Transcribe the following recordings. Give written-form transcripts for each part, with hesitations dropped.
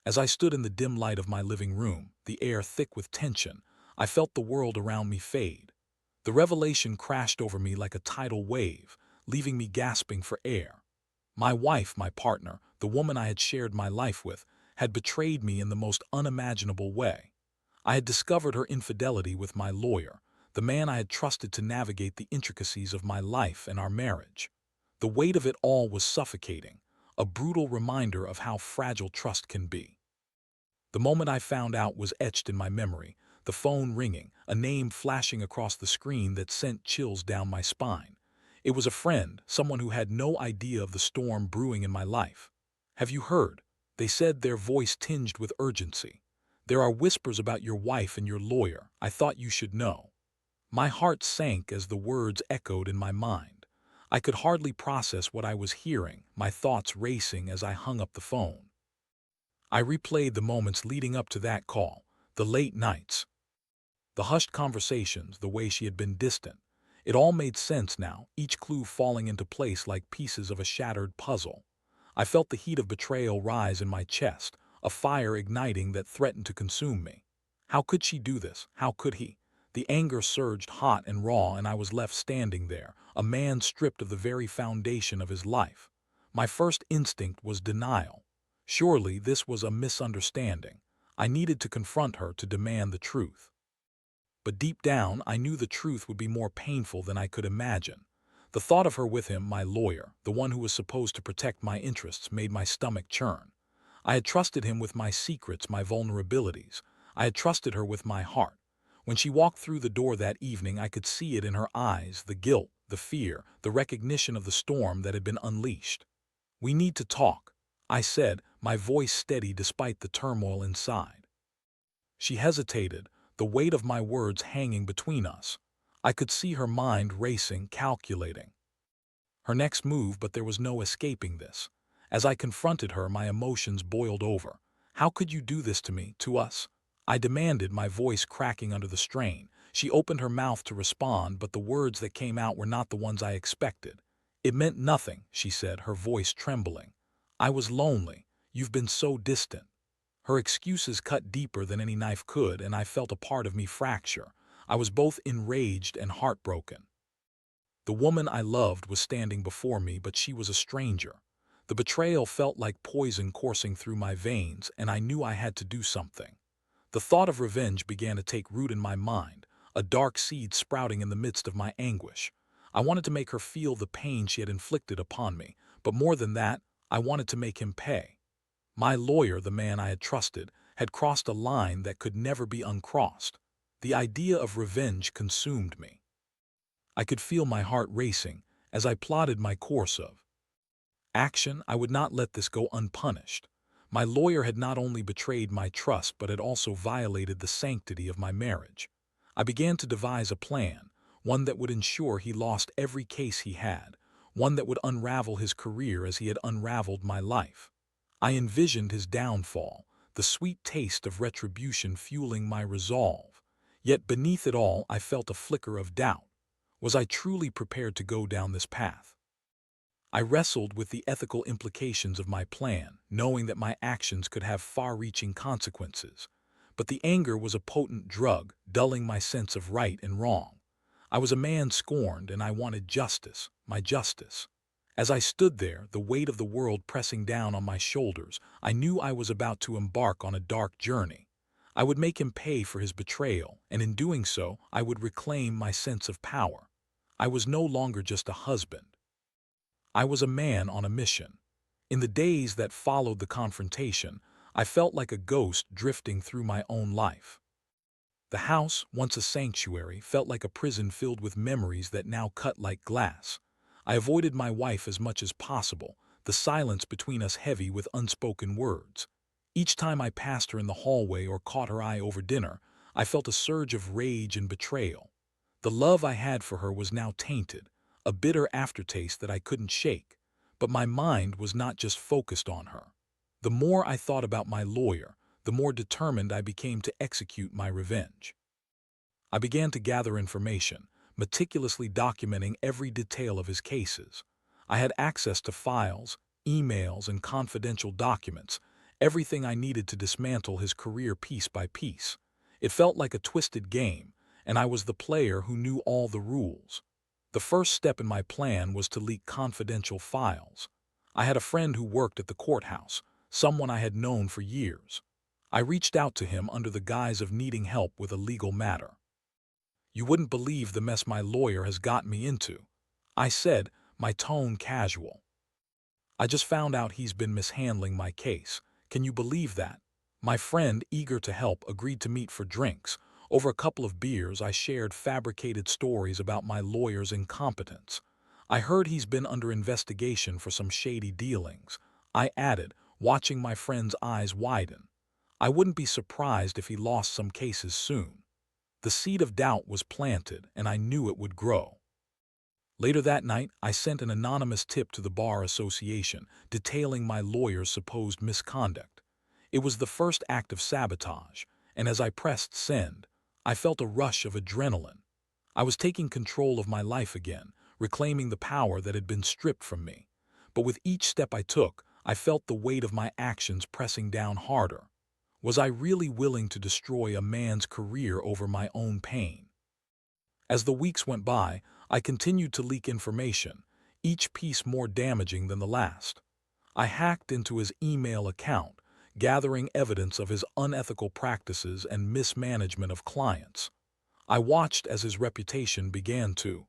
As I stood in the dim light of my living room, the air thick with tension, I felt the world around me fade. The revelation crashed over me like a tidal wave, leaving me gasping for air. My wife, my partner, the woman I had shared my life with, had betrayed me in the most unimaginable way. I had discovered her infidelity with my lawyer, the man I had trusted to navigate the intricacies of my life and our marriage. The weight of it all was suffocating, a brutal reminder of how fragile trust can be. The moment I found out was etched in my memory, the phone ringing, a name flashing across the screen that sent chills down my spine. It was a friend, someone who had no idea of the storm brewing in my life. "Have you heard?" They said, their voice tinged with urgency. "There are whispers about your wife and your lawyer. I thought you should know." My heart sank as the words echoed in my mind. I could hardly process what I was hearing, my thoughts racing as I hung up the phone. I replayed the moments leading up to that call, the late nights, the hushed conversations, the way she had been distant. It all made sense now, each clue falling into place like pieces of a shattered puzzle. I felt the heat of betrayal rise in my chest, a fire igniting that threatened to consume me. How could she do this? How could he? The anger surged hot and raw, and I was left standing there, a man stripped of the very foundation of his life. My first instinct was denial. Surely this was a misunderstanding. I needed to confront her, to demand the truth. But deep down, I knew the truth would be more painful than I could imagine. The thought of her with him, my lawyer, the one who was supposed to protect my interests, made my stomach churn. I had trusted him with my secrets, my vulnerabilities. I had trusted her with my heart. When she walked through the door that evening, I could see it in her eyes, the guilt, the fear, the recognition of the storm that had been unleashed. "We need to talk," I said, my voice steady despite the turmoil inside. She hesitated, the weight of my words hanging between us. I could see her mind racing, calculating her next move, but there was no escaping this. As I confronted her, my emotions boiled over. "How could you do this to me, to us?" I demanded, my voice cracking under the strain. She opened her mouth to respond, but the words that came out were not the ones I expected. "It meant nothing," she said, her voice trembling. "I was lonely. You've been so distant." Her excuses cut deeper than any knife could, and I felt a part of me fracture. I was both enraged and heartbroken. The woman I loved was standing before me, but she was a stranger. The betrayal felt like poison coursing through my veins, and I knew I had to do something. The thought of revenge began to take root in my mind, a dark seed sprouting in the midst of my anguish. I wanted to make her feel the pain she had inflicted upon me, but more than that, I wanted to make him pay. My lawyer, the man I had trusted, had crossed a line that could never be uncrossed. The idea of revenge consumed me. I could feel my heart racing as I plotted my course of action. I would not let this go unpunished. My lawyer had not only betrayed my trust, but had also violated the sanctity of my marriage. I began to devise a plan, one that would ensure he lost every case he had, one that would unravel his career as he had unraveled my life. I envisioned his downfall, the sweet taste of retribution fueling my resolve. Yet beneath it all, I felt a flicker of doubt. Was I truly prepared to go down this path? I wrestled with the ethical implications of my plan, knowing that my actions could have far-reaching consequences. But the anger was a potent drug, dulling my sense of right and wrong. I was a man scorned, and I wanted justice, my justice. As I stood there, the weight of the world pressing down on my shoulders, I knew I was about to embark on a dark journey. I would make him pay for his betrayal, and in doing so, I would reclaim my sense of power. I was no longer just a husband. I was a man on a mission. In the days that followed the confrontation, I felt like a ghost drifting through my own life. The house, once a sanctuary, felt like a prison filled with memories that now cut like glass. I avoided my wife as much as possible, the silence between us heavy with unspoken words. Each time I passed her in the hallway or caught her eye over dinner, I felt a surge of rage and betrayal. The love I had for her was now tainted, a bitter aftertaste that I couldn't shake. But my mind was not just focused on her. The more I thought about my lawyer, the more determined I became to execute my revenge. I began to gather information, meticulously documenting every detail of his cases. I had access to files, emails, and confidential documents, everything I needed to dismantle his career piece by piece. It felt like a twisted game, and I was the player who knew all the rules. The first step in my plan was to leak confidential files. I had a friend who worked at the courthouse, someone I had known for years. I reached out to him under the guise of needing help with a legal matter. "You wouldn't believe the mess my lawyer has gotten me into," I said, my tone casual. "I just found out he's been mishandling my case. Can you believe that?" My friend, eager to help, agreed to meet for drinks. Over a couple of beers, I shared fabricated stories about my lawyer's incompetence. "I heard he's been under investigation for some shady dealings," I added, watching my friend's eyes widen. "I wouldn't be surprised if he lost some cases soon." The seed of doubt was planted, and I knew it would grow. Later that night, I sent an anonymous tip to the Bar Association, detailing my lawyer's supposed misconduct. It was the first act of sabotage, and as I pressed send, I felt a rush of adrenaline. I was taking control of my life again, reclaiming the power that had been stripped from me. But with each step I took, I felt the weight of my actions pressing down harder. Was I really willing to destroy a man's career over my own pain? As the weeks went by, I continued to leak information, each piece more damaging than the last. I hacked into his email account, gathering evidence of his unethical practices and mismanagement of clients. I watched as his reputation began to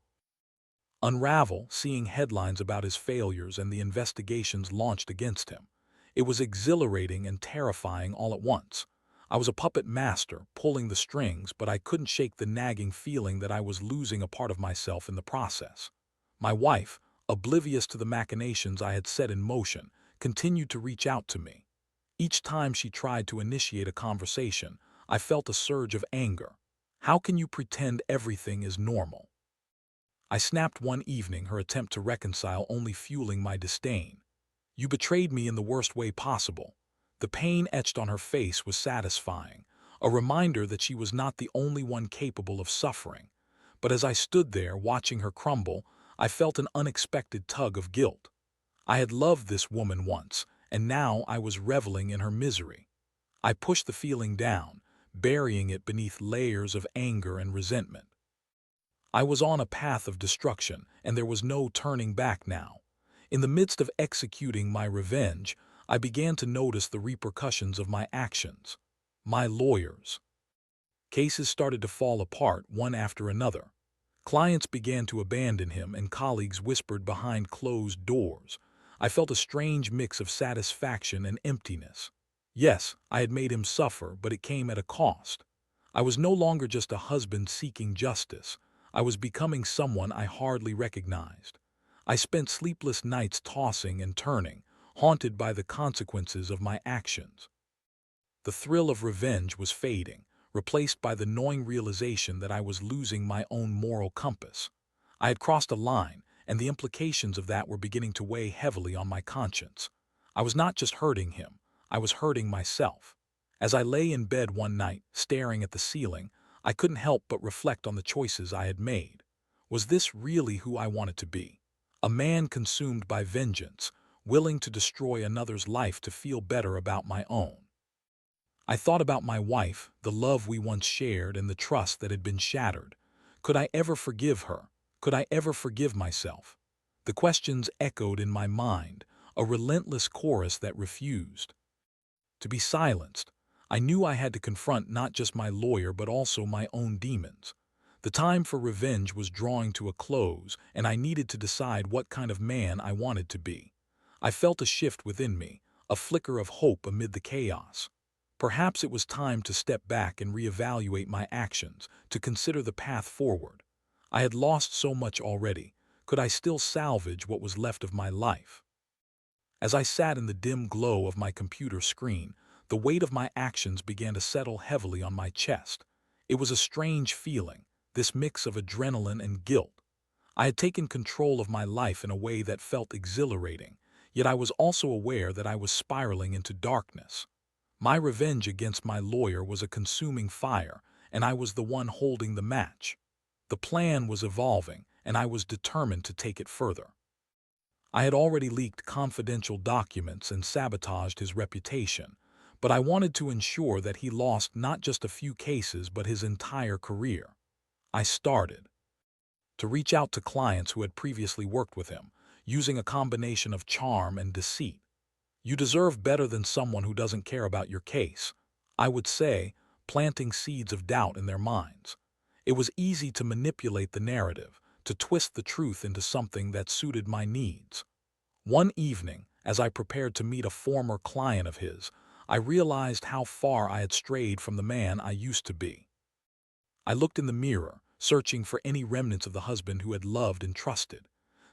unravel, seeing headlines about his failures and the investigations launched against him. It was exhilarating and terrifying all at once. I was a puppet master, pulling the strings, but I couldn't shake the nagging feeling that I was losing a part of myself in the process. My wife, oblivious to the machinations I had set in motion, continued to reach out to me. Each time she tried to initiate a conversation, I felt a surge of anger. "How can you pretend everything is normal?" I snapped one evening, her attempt to reconcile only fueling my disdain. "You betrayed me in the worst way possible." The pain etched on her face was satisfying, a reminder that she was not the only one capable of suffering. But as I stood there watching her crumble, I felt an unexpected tug of guilt. I had loved this woman once, and now I was reveling in her misery. I pushed the feeling down, burying it beneath layers of anger and resentment. I was on a path of destruction, and there was no turning back now. In the midst of executing my revenge, I began to notice the repercussions of my actions. My lawyers. Cases started to fall apart one after another. Clients began to abandon him, and colleagues whispered behind closed doors. I felt a strange mix of satisfaction and emptiness. Yes, I had made him suffer, but it came at a cost. I was no longer just a husband seeking justice. I was becoming someone I hardly recognized. I spent sleepless nights tossing and turning, haunted by the consequences of my actions. The thrill of revenge was fading, replaced by the gnawing realization that I was losing my own moral compass. I had crossed a line, and the implications of that were beginning to weigh heavily on my conscience. I was not just hurting him, I was hurting myself. As I lay in bed one night, staring at the ceiling, I couldn't help but reflect on the choices I had made. Was this really who I wanted to be? A man consumed by vengeance, willing to destroy another's life to feel better about my own. I thought about my wife, the love we once shared, and the trust that had been shattered. Could I ever forgive her? Could I ever forgive myself? The questions echoed in my mind, a relentless chorus that refused to be silenced. I knew I had to confront not just my lawyer but also my own demons. The time for revenge was drawing to a close, and I needed to decide what kind of man I wanted to be. I felt a shift within me, a flicker of hope amid the chaos. Perhaps it was time to step back and reevaluate my actions, to consider the path forward. I had lost so much already. Could I still salvage what was left of my life? As I sat in the dim glow of my computer screen, the weight of my actions began to settle heavily on my chest. It was a strange feeling, this mix of adrenaline and guilt. I had taken control of my life in a way that felt exhilarating, yet I was also aware that I was spiraling into darkness. My revenge against my lawyer was a consuming fire, and I was the one holding the match. The plan was evolving, and I was determined to take it further. I had already leaked confidential documents and sabotaged his reputation, but I wanted to ensure that he lost not just a few cases but his entire career. I started to reach out to clients who had previously worked with him, using a combination of charm and deceit. You deserve better than someone who doesn't care about your case, I would say, planting seeds of doubt in their minds. It was easy to manipulate the narrative, to twist the truth into something that suited my needs. One evening, as I prepared to meet a former client of his, I realized how far I had strayed from the man I used to be. I looked in the mirror, searching for any remnants of the husband who had loved and trusted.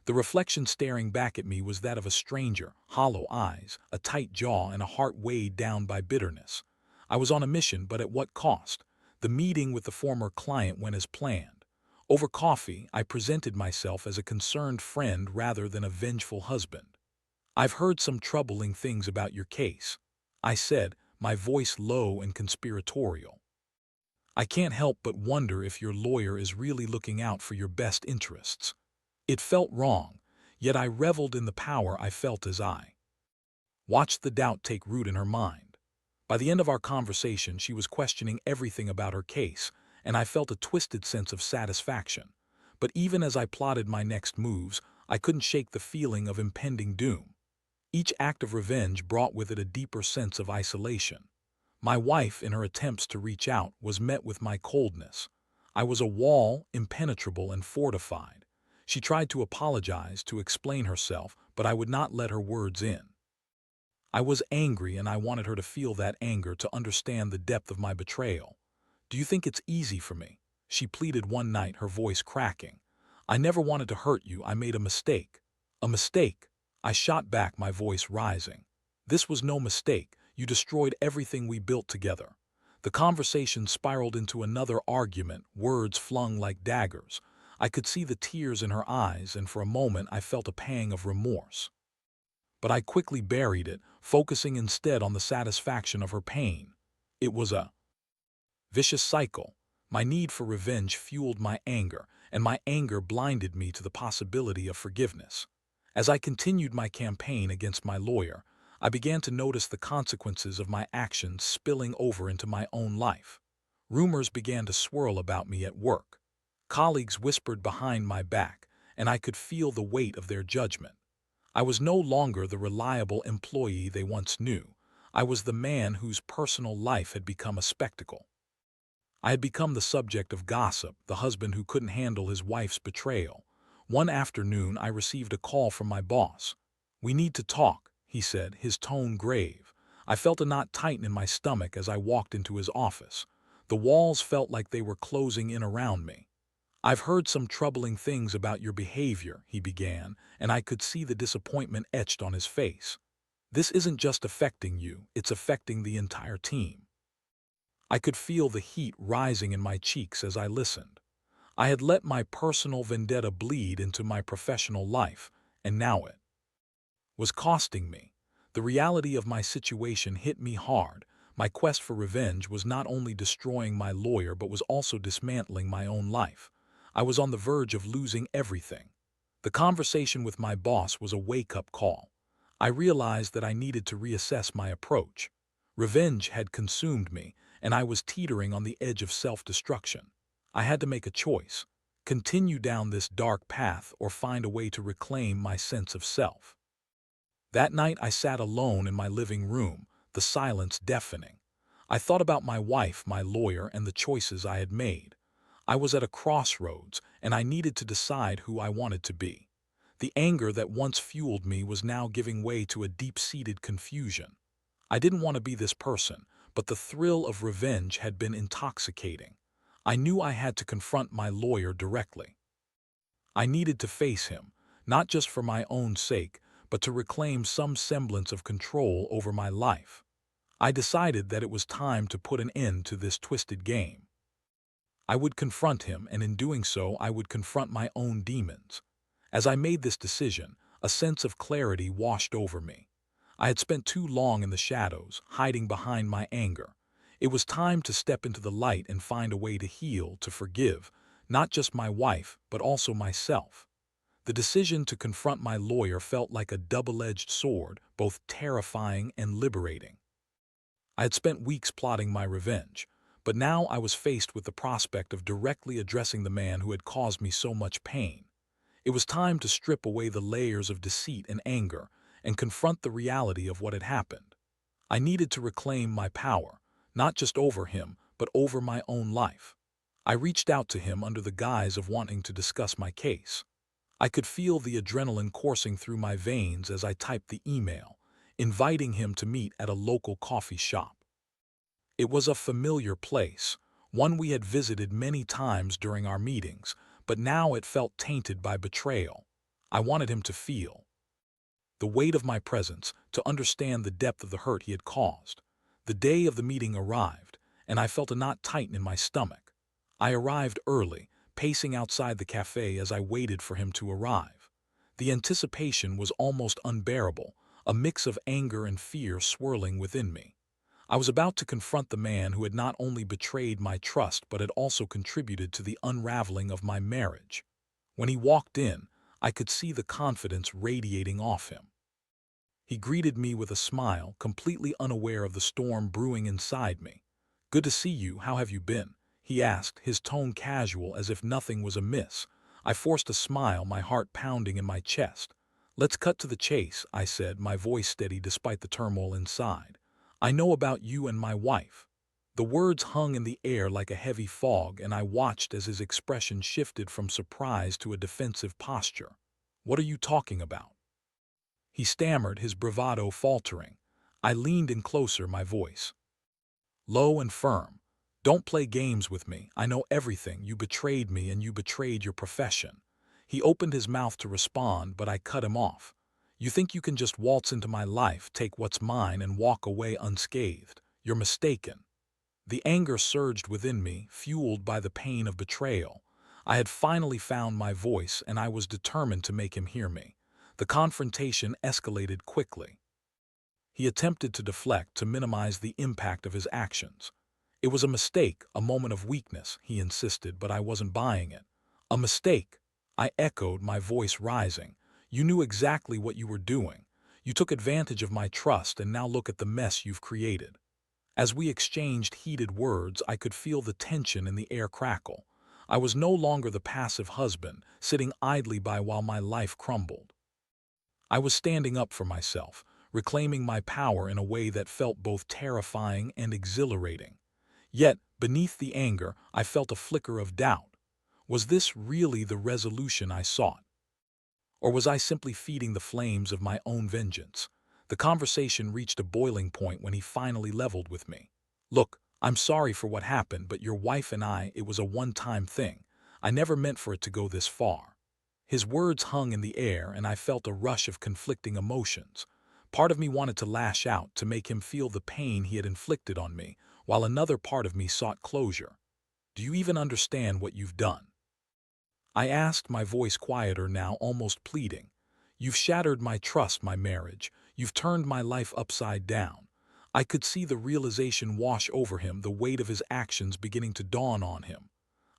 The reflection staring back at me was that of a stranger, hollow eyes, a tight jaw, and a heart weighed down by bitterness. I was on a mission, but at what cost? The meeting with the former client went as planned. Over coffee, I presented myself as a concerned friend rather than a vengeful husband. "I've heard some troubling things about your case," I said, my voice low and conspiratorial. "I can't help but wonder if your lawyer is really looking out for your best interests." It felt wrong, yet I reveled in the power I felt as I watched the doubt take root in her mind. By the end of our conversation, she was questioning everything about her case, and I felt a twisted sense of satisfaction. But even as I plotted my next moves, I couldn't shake the feeling of impending doom. Each act of revenge brought with it a deeper sense of isolation. My wife, in her attempts to reach out, was met with my coldness. I was a wall, impenetrable and fortified. She tried to apologize, to explain herself, but I would not let her words in. I was angry, and I wanted her to feel that anger, to understand the depth of my betrayal. "Do you think it's easy for me?" she pleaded one night, her voice cracking. "I never wanted to hurt you. I made a mistake." "A mistake?" I shot back, my voice rising. "This was no mistake. You destroyed everything we built together." The conversation spiraled into another argument, words flung like daggers. I could see the tears in her eyes, and for a moment I felt a pang of remorse. But I quickly buried it, focusing instead on the satisfaction of her pain. It was a vicious cycle. My need for revenge fueled my anger, and my anger blinded me to the possibility of forgiveness. As I continued my campaign against my lawyer, I began to notice the consequences of my actions spilling over into my own life. Rumors began to swirl about me at work. Colleagues whispered behind my back, and I could feel the weight of their judgment. I was no longer the reliable employee they once knew. I was the man whose personal life had become a spectacle. I had become the subject of gossip, the husband who couldn't handle his wife's betrayal. One afternoon, I received a call from my boss. "We need to talk," he said, his tone grave. I felt a knot tighten in my stomach as I walked into his office. The walls felt like they were closing in around me. "I've heard some troubling things about your behavior," he began, and I could see the disappointment etched on his face. "This isn't just affecting you, it's affecting the entire team." I could feel the heat rising in my cheeks as I listened. I had let my personal vendetta bleed into my professional life, and now it was costing me. The reality of my situation hit me hard. My quest for revenge was not only destroying my lawyer but was also dismantling my own life. I was on the verge of losing everything. The conversation with my boss was a wake-up call. I realized that I needed to reassess my approach. Revenge had consumed me, and I was teetering on the edge of self-destruction. I had to make a choice: continue down this dark path or find a way to reclaim my sense of self. That night I sat alone in my living room, the silence deafening. I thought about my wife, my lawyer, and the choices I had made. I was at a crossroads, and I needed to decide who I wanted to be. The anger that once fueled me was now giving way to a deep-seated confusion. I didn't want to be this person, but the thrill of revenge had been intoxicating. I knew I had to confront my lawyer directly. I needed to face him, not just for my own sake, but to reclaim some semblance of control over my life. I decided that it was time to put an end to this twisted game. I would confront him, and in doing so, I would confront my own demons. As I made this decision, a sense of clarity washed over me. I had spent too long in the shadows, hiding behind my anger. It was time to step into the light and find a way to heal, to forgive, not just my wife, but also myself. The decision to confront my lawyer felt like a double-edged sword, both terrifying and liberating. I had spent weeks plotting my revenge, but now I was faced with the prospect of directly addressing the man who had caused me so much pain. It was time to strip away the layers of deceit and anger and confront the reality of what had happened. I needed to reclaim my power, not just over him, but over my own life. I reached out to him under the guise of wanting to discuss my case. I could feel the adrenaline coursing through my veins as I typed the email, inviting him to meet at a local coffee shop. It was a familiar place, one we had visited many times during our meetings, but now it felt tainted by betrayal. I wanted him to feel the weight of my presence, to understand the depth of the hurt he had caused. The day of the meeting arrived, and I felt a knot tighten in my stomach. I arrived early, pacing outside the cafe as I waited for him to arrive. The anticipation was almost unbearable, a mix of anger and fear swirling within me. I was about to confront the man who had not only betrayed my trust but had also contributed to the unraveling of my marriage. When he walked in, I could see the confidence radiating off him. He greeted me with a smile, completely unaware of the storm brewing inside me. "Good to see you, how have you been?" he asked, his tone casual as if nothing was amiss. I forced a smile, my heart pounding in my chest. "Let's cut to the chase," I said, my voice steady despite the turmoil inside. "I know about you and my wife." The words hung in the air like a heavy fog, and I watched as his expression shifted from surprise to a defensive posture. "What are you talking about?" he stammered, his bravado faltering. I leaned in closer, my voice low and firm. "Don't play games with me. I know everything. You betrayed me and you betrayed your profession." He opened his mouth to respond, but I cut him off. "You think you can just waltz into my life, take what's mine, and walk away unscathed? You're mistaken." The anger surged within me, fueled by the pain of betrayal. I had finally found my voice, and I was determined to make him hear me. The confrontation escalated quickly. He attempted to deflect, to minimize the impact of his actions. "It was a mistake, a moment of weakness," he insisted, but I wasn't buying it. "A mistake?" I echoed, my voice rising. "You knew exactly what you were doing. You took advantage of my trust, and now look at the mess you've created." As we exchanged heated words, I could feel the tension in the air crackle. I was no longer the passive husband, sitting idly by while my life crumbled. I was standing up for myself, reclaiming my power in a way that felt both terrifying and exhilarating. Yet, beneath the anger, I felt a flicker of doubt. Was this really the resolution I sought? Or was I simply feeding the flames of my own vengeance? The conversation reached a boiling point when he finally leveled with me. "Look, I'm sorry for what happened, but your wife and it was a one-time thing. I never meant for it to go this far." His words hung in the air, and I felt a rush of conflicting emotions. Part of me wanted to lash out, to make him feel the pain he had inflicted on me, while another part of me sought closure. "Do you even understand what you've done?" I asked, my voice quieter now, almost pleading. "You've shattered my trust, my marriage. You've turned my life upside down." I could see the realization wash over him, the weight of his actions beginning to dawn on him.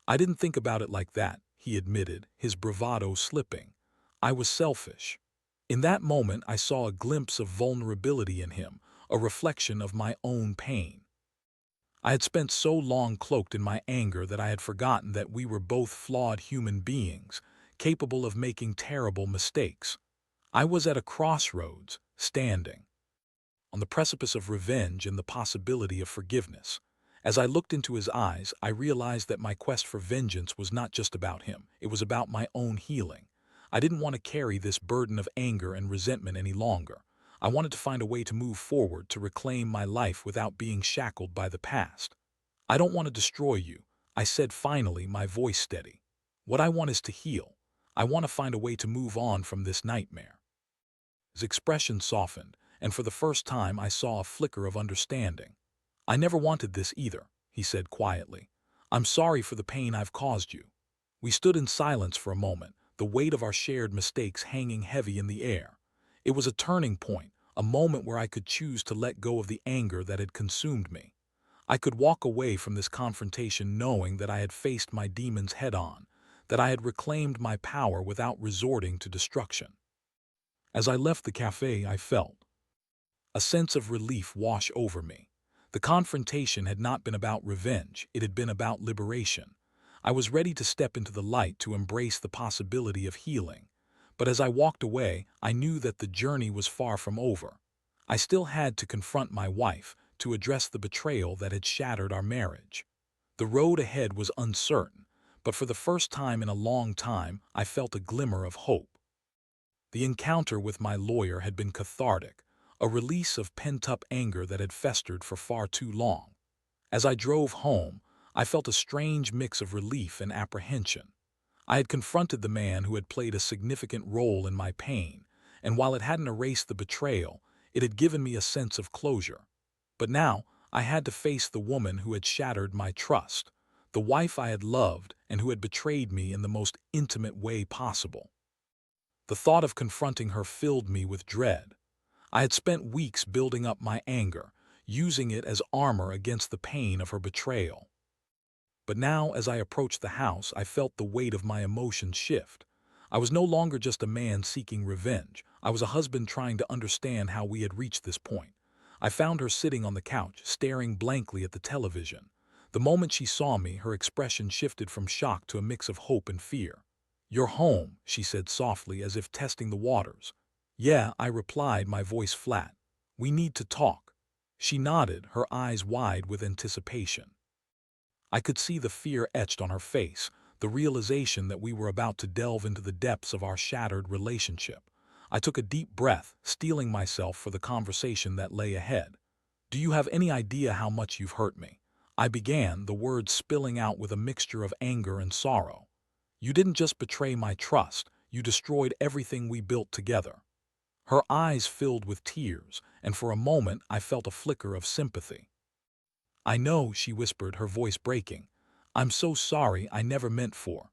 "I didn't think about it like that," he admitted, his bravado slipping. "I was selfish." In that moment, I saw a glimpse of vulnerability in him, a reflection of my own pain. I had spent so long cloaked in my anger that I had forgotten that we were both flawed human beings, capable of making terrible mistakes. I was at a crossroads, standing on the precipice of revenge and the possibility of forgiveness. As I looked into his eyes, I realized that my quest for vengeance was not just about him, it was about my own healing. I didn't want to carry this burden of anger and resentment any longer. I wanted to find a way to move forward, to reclaim my life without being shackled by the past. "I don't want to destroy you," I said finally, my voice steady. "What I want is to heal. I want to find a way to move on from this nightmare." His expression softened, and for the first time I saw a flicker of understanding. "I never wanted this either," he said quietly. "I'm sorry for the pain I've caused you." We stood in silence for a moment, the weight of our shared mistakes hanging heavy in the air. It was a turning point, a moment where I could choose to let go of the anger that had consumed me. I could walk away from this confrontation knowing that I had faced my demons head-on, that I had reclaimed my power without resorting to destruction. As I left the cafe, I felt a sense of relief wash over me. The confrontation had not been about revenge, it had been about liberation. I was ready to step into the light to embrace the possibility of healing. But as I walked away, I knew that the journey was far from over. I still had to confront my wife, to address the betrayal that had shattered our marriage. The road ahead was uncertain, but for the first time in a long time, I felt a glimmer of hope. The encounter with my lawyer had been cathartic, a release of pent-up anger that had festered for far too long. As I drove home, I felt a strange mix of relief and apprehension. I had confronted the man who had played a significant role in my pain, and while it hadn't erased the betrayal, it had given me a sense of closure. But now, I had to face the woman who had shattered my trust, the wife I had loved and who had betrayed me in the most intimate way possible. The thought of confronting her filled me with dread. I had spent weeks building up my anger, using it as armor against the pain of her betrayal. But now, as I approached the house, I felt the weight of my emotions shift. I was no longer just a man seeking revenge. I was a husband trying to understand how we had reached this point. I found her sitting on the couch, staring blankly at the television. The moment she saw me, her expression shifted from shock to a mix of hope and fear. "You're home," she said softly, as if testing the waters. "Yeah," I replied, my voice flat. "We need to talk." She nodded, her eyes wide with anticipation. I could see the fear etched on her face, the realization that we were about to delve into the depths of our shattered relationship. I took a deep breath, steeling myself for the conversation that lay ahead. "Do you have any idea how much you've hurt me?" I began, the words spilling out with a mixture of anger and sorrow. "You didn't just betray my trust, you destroyed everything we built together." Her eyes filled with tears, and for a moment I felt a flicker of sympathy. "I know," she whispered, her voice breaking. "I'm so sorry, I never meant for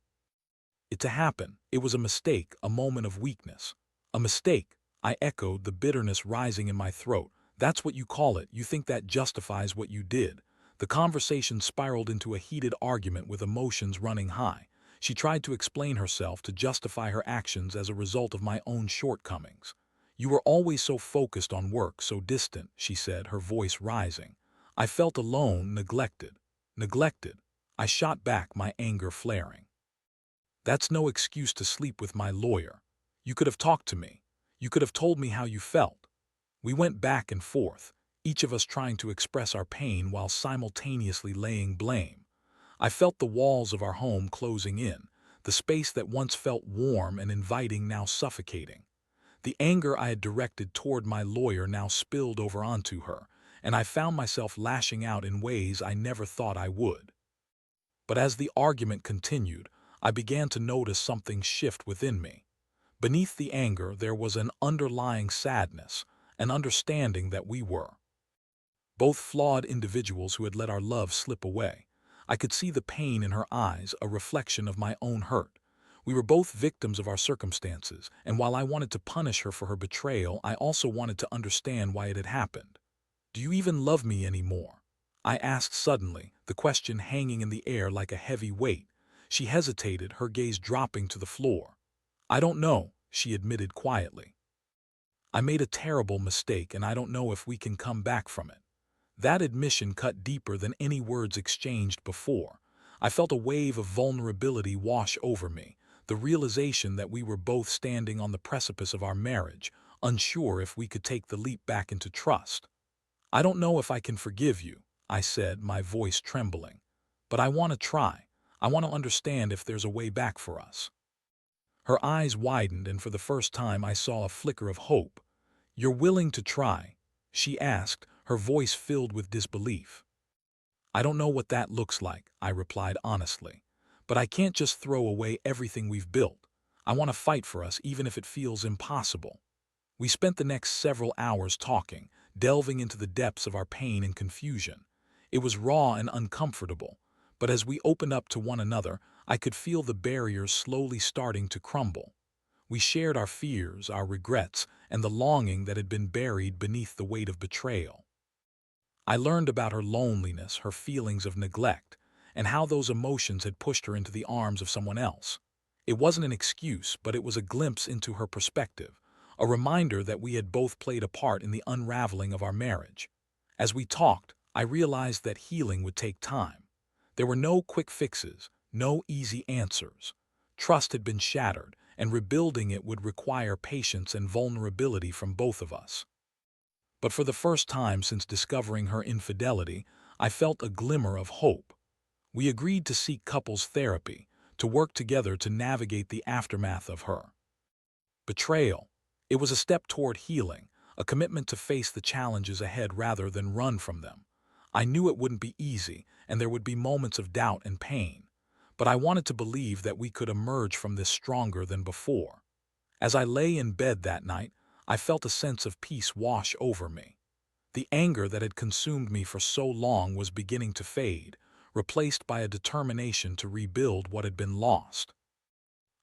it to happen. It was a mistake, a moment of weakness." "A mistake," I echoed, the bitterness rising in my throat. "That's what you call it. You think that justifies what you did." The conversation spiraled into a heated argument with emotions running high. She tried to explain herself, to justify her actions as a result of my own shortcomings. "You were always so focused on work, so distant," she said, her voice rising. I felt alone, neglected. Neglected. I shot back, my anger flaring. "That's no excuse to sleep with my lawyer. You could have talked to me. You could have told me how you felt." We went back and forth, each of us trying to express our pain while simultaneously laying blame. I felt the walls of our home closing in, the space that once felt warm and inviting now suffocating. The anger I had directed toward my lawyer now spilled over onto her, and I found myself lashing out in ways I never thought I would. But as the argument continued, I began to notice something shift within me. Beneath the anger, there was an underlying sadness, an understanding that we were both flawed individuals who had let our love slip away. I could see the pain in her eyes, a reflection of my own hurt. We were both victims of our circumstances, and while I wanted to punish her for her betrayal, I also wanted to understand why it had happened. "Do you even love me anymore?" I asked suddenly, the question hanging in the air like a heavy weight. She hesitated, her gaze dropping to the floor. "I don't know," she admitted quietly. "I made a terrible mistake, and I don't know if we can come back from it." That admission cut deeper than any words exchanged before. I felt a wave of vulnerability wash over me, the realization that we were both standing on the precipice of our marriage, unsure if we could take the leap back into trust. "I don't know if I can forgive you," I said, my voice trembling. "But I want to try. I want to understand if there's a way back for us." Her eyes widened, and for the first time I saw a flicker of hope. "You're willing to try?" she asked, her voice filled with disbelief. "I don't know what that looks like," I replied honestly. "But I can't just throw away everything we've built. I want to fight for us, even if it feels impossible." We spent the next several hours talking, delving into the depths of our pain and confusion. It was raw and uncomfortable, but as we opened up to one another, I could feel the barriers slowly starting to crumble. We shared our fears, our regrets, and the longing that had been buried beneath the weight of betrayal. I learned about her loneliness, her feelings of neglect, and how those emotions had pushed her into the arms of someone else. It wasn't an excuse, but it was a glimpse into her perspective, a reminder that we had both played a part in the unraveling of our marriage. As we talked, I realized that healing would take time. There were no quick fixes, no easy answers. Trust had been shattered, and rebuilding it would require patience and vulnerability from both of us. But for the first time since discovering her infidelity, I felt a glimmer of hope. We agreed to seek couples therapy, to work together to navigate the aftermath of her betrayal. It was a step toward healing, a commitment to face the challenges ahead rather than run from them. I knew it wouldn't be easy, and there would be moments of doubt and pain, but I wanted to believe that we could emerge from this stronger than before. As I lay in bed that night, I felt a sense of peace wash over me. The anger that had consumed me for so long was beginning to fade, replaced by a determination to rebuild what had been lost.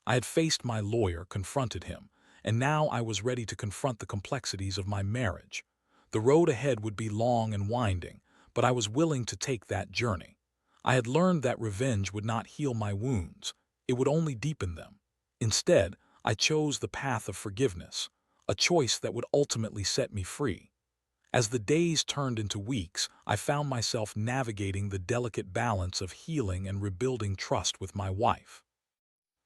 I had faced my lawyer, confronted him, and now I was ready to confront the complexities of my marriage. The road ahead would be long and winding, but I was willing to take that journey. I had learned that revenge would not heal my wounds, it would only deepen them. Instead, I chose the path of forgiveness, a choice that would ultimately set me free. As the days turned into weeks, I found myself navigating the delicate balance of healing and rebuilding trust with my wife.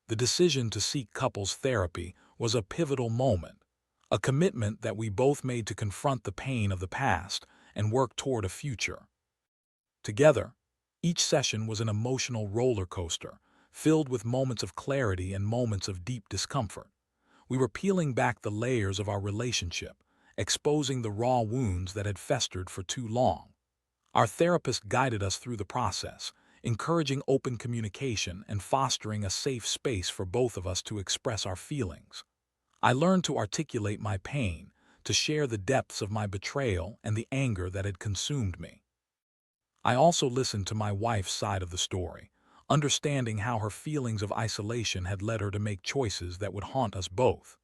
The decision to seek couples therapy was a pivotal moment, a commitment that we both made to confront the pain of the past and work toward a future. Together, each session was an emotional roller coaster, filled with moments of clarity and moments of deep discomfort. We were peeling back the layers of our relationship, exposing the raw wounds that had festered for too long. Our therapist guided us through the process, encouraging open communication and fostering a safe space for both of us to express our feelings. I learned to articulate my pain, to share the depths of my betrayal and the anger that had consumed me. I also listened to my wife's side of the story, understanding how her feelings of isolation had led her to make choices that would haunt us both.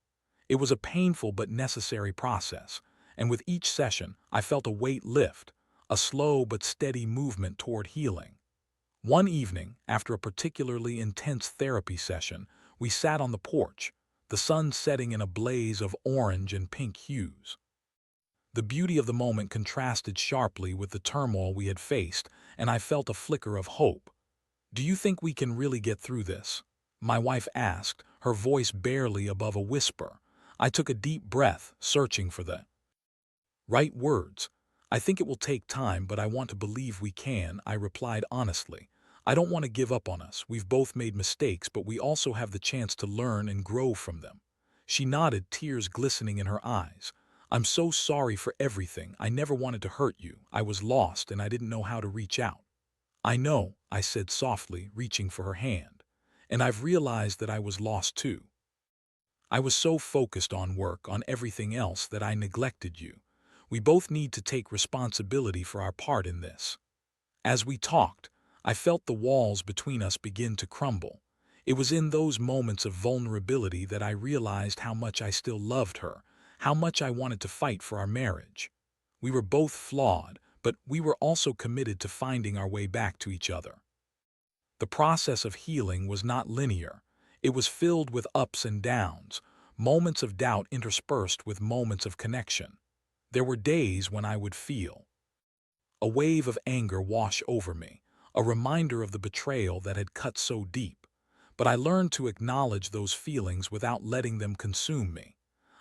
It was a painful but necessary process, and with each session, I felt a weight lift, a slow but steady movement toward healing. One evening, after a particularly intense therapy session, we sat on the porch, the sun setting in a blaze of orange and pink hues. The beauty of the moment contrasted sharply with the turmoil we had faced, and I felt a flicker of hope. "Do you think we can really get through this?" my wife asked, her voice barely above a whisper. I took a deep breath, searching for the right words. "I think it will take time, but I want to believe we can," I replied honestly. "I don't want to give up on us. We've both made mistakes, but we also have the chance to learn and grow from them." She nodded, tears glistening in her eyes. "I'm so sorry for everything. I never wanted to hurt you. I was lost and I didn't know how to reach out." "I know," I said softly, reaching for her hand. "And I've realized that I was lost too. I was so focused on work, on everything else, that I neglected you. We both need to take responsibility for our part in this." As we talked, I felt the walls between us begin to crumble. It was in those moments of vulnerability that I realized how much I still loved her, how much I wanted to fight for our marriage. We were both flawed, but we were also committed to finding our way back to each other. The process of healing was not linear. It was filled with ups and downs, moments of doubt interspersed with moments of connection. There were days when I would feel a wave of anger wash over me, a reminder of the betrayal that had cut so deep. But I learned to acknowledge those feelings without letting them consume me.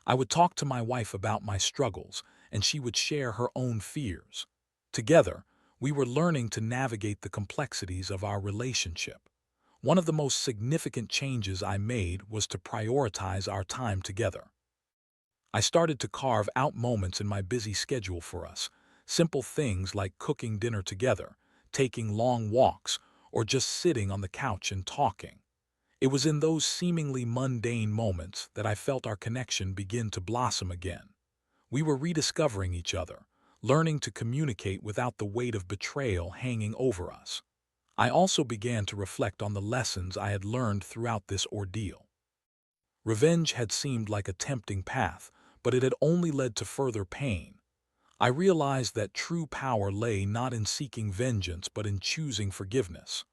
I would talk to my wife about my struggles, and she would share her own fears. Together, we were learning to navigate the complexities of our relationship. One of the most significant changes I made was to prioritize our time together. I started to carve out moments in my busy schedule for us, simple things like cooking dinner together, taking long walks, or just sitting on the couch and talking. It was in those seemingly mundane moments that I felt our connection begin to blossom again. We were rediscovering each other, learning to communicate without the weight of betrayal hanging over us. I also began to reflect on the lessons I had learned throughout this ordeal. Revenge had seemed like a tempting path, but it had only led to further pain. I realized that true power lay not in seeking vengeance but in choosing forgiveness.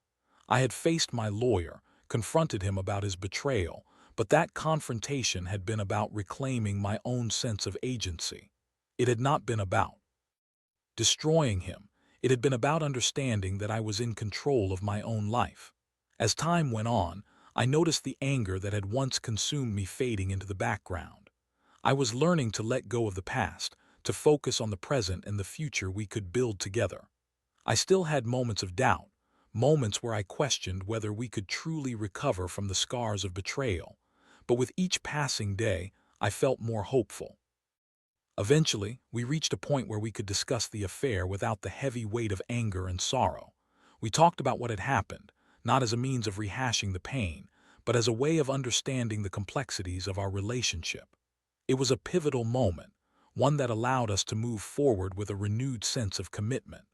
I had faced my lawyer, confronted him about his betrayal, but that confrontation had been about reclaiming my own sense of agency. It had not been about destroying him. It had been about understanding that I was in control of my own life. As time went on, I noticed the anger that had once consumed me fading into the background. I was learning to let go of the past, to focus on the present and the future we could build together. I still had moments of doubt, moments where I questioned whether we could truly recover from the scars of betrayal. But with each passing day, I felt more hopeful. Eventually, we reached a point where we could discuss the affair without the heavy weight of anger and sorrow. We talked about what had happened, not as a means of rehashing the pain, but as a way of understanding the complexities of our relationship. It was a pivotal moment, one that allowed us to move forward with a renewed sense of commitment.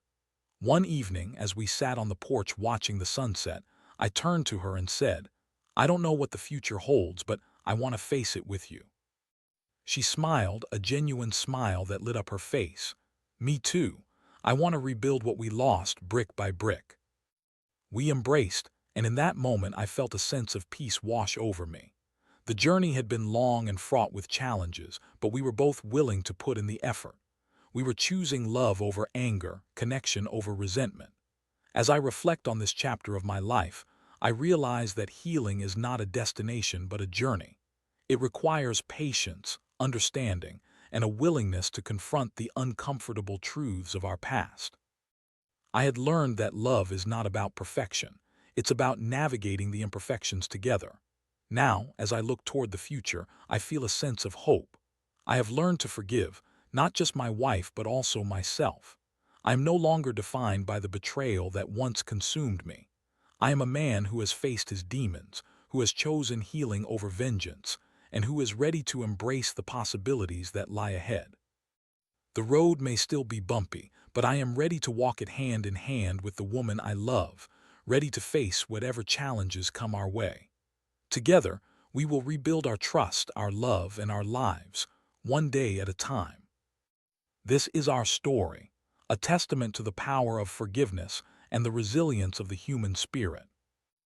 One evening, as we sat on the porch watching the sunset, I turned to her and said, "I don't know what the future holds, but I want to face it with you." She smiled, a genuine smile that lit up her face. "Me too. I want to rebuild what we lost brick by brick." We embraced, and in that moment I felt a sense of peace wash over me. The journey had been long and fraught with challenges, but we were both willing to put in the effort. We were choosing love over anger, connection over resentment. As I reflect on this chapter of my life, I realize that healing is not a destination but a journey. It requires patience, understanding, and a willingness to confront the uncomfortable truths of our past. I had learned that love is not about perfection. It's about navigating the imperfections together. Now, as I look toward the future, I feel a sense of hope. I have learned to forgive, not just my wife but also myself. I am no longer defined by the betrayal that once consumed me. I am a man who has faced his demons, who has chosen healing over vengeance, and who is ready to embrace the possibilities that lie ahead. The road may still be bumpy, but I am ready to walk it hand in hand with the woman I love, ready to face whatever challenges come our way. Together, we will rebuild our trust, our love, and our lives, one day at a time. This is our story, a testament to the power of forgiveness and the resilience of the human spirit.